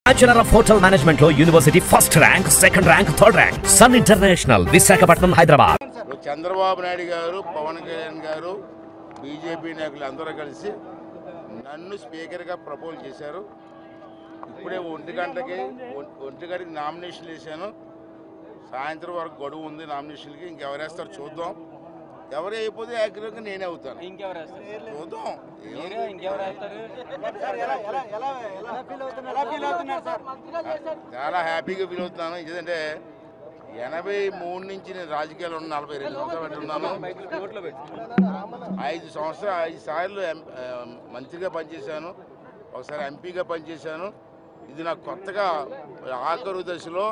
Bachelor of Hotel Management lo University first rank, second rank, third rank. Sun International, Visakhapatnam, Hyderabad. Chandrababu Naidu గారు, పవన్ కళ్యాణ్ గారు, BJP నాయకులు అందరూ కలిసి నన్ను స్పీకర్గా ప్రపోజ్ చేశారు. ఇప్పుడే ఒంటి గంటకి నామినేషన్ వేసాను. సాయంత్రం వరకు గడువు ఉంది నామినేషన్కి. ఇంకెవరు వేస్తారు చూద్దాం. ఎవరు అయిపోతే యాక్టివ్గా నేనే అవుతాను. చూద్దాం. చాలా హ్యాపీగా ఫీల్ అవుతున్నాను. ఎందుకంటే 83 నుంచి నేను రాజకీయాల్లో ఉన్న 42 సంవత్సరాలు పెట్టున్నాను. 5 సంవత్సరాలు 5 సార్లు మంత్రిగా పనిచేశాను, ఒకసారి ఎంపీగా పనిచేశాను. ఇది నాకు కొత్తగా ఆఖరు దశలో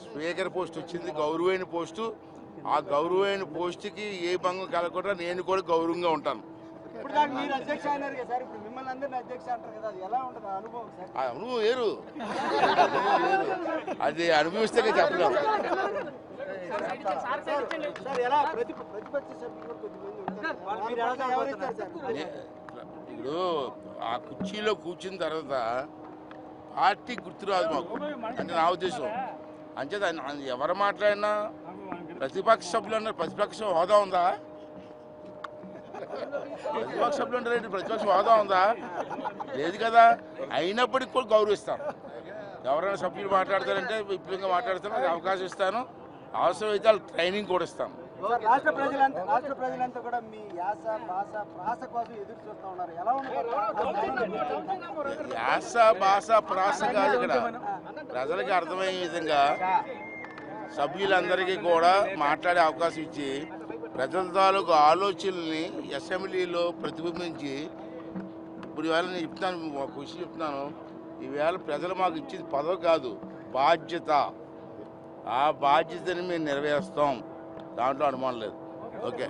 స్పీకర్ పోస్ట్ వచ్చింది, గౌరవమైన పోస్టు. ఆ గౌరవమైన పోస్టుకి ఏ భంగం కలగకుండా నేను కూడా గౌరవంగా ఉంటాను. అనుభవం వేరు, అది అనుభవిస్తే చెప్పలేము. ఇప్పుడు ఆ కుర్చీలో కూర్చున్న తర్వాత పార్టీ గుర్తురాదు మాకు, అంటే నా ఉద్దేశం. అంచేత ఎవరు మాట్లాడినా ప్రతిపక్ష సభ్యులు అన్నారు. ప్రతిపక్ష హోదా ఉందా? ప్రతిపక్ష సభ్యులు అంటారు, ప్రతిపక్ష హోదా ఉందా? లేదు కదా. అయినప్పటికీ కూడా గౌరవిస్తాను. ఎవరైనా సభ్యులు మాట్లాడతారంటే విపులంగా మాట్లాడతాను, అది అవకాశం ఇస్తాను. అవసరం అయితే వాళ్ళు ట్రైనింగ్ కూడా ఇస్తాను. రాష్ట్ర ప్రజలంతా కూడా మీ యాస భాష కోసం ఎదురు చూస్తూ ఉన్నారు. ఎలా ఉన్నారు? యాస భాష ప్రాస కాదు, ఇక్కడ ప్రజలకి అర్థమయ్యే విధంగా సభ్యులందరికీ కూడా మాట్లాడే అవకాశం ఇచ్చి ప్రజల తాలూకు ఆలోచనల్ని అసెంబ్లీలో ప్రతిబింబించి, ఇప్పుడు ఈవేళ నేను చెప్తున్నాను, ఒక విషయం చెప్తున్నాను. ఈవేళ ప్రజలు మాకు ఇచ్చింది పదవి కాదు, బాధ్యత. ఆ బాధ్యతని మేము నెరవేరుస్తాం, దాంట్లో అనుమానం లేదు. ఓకే.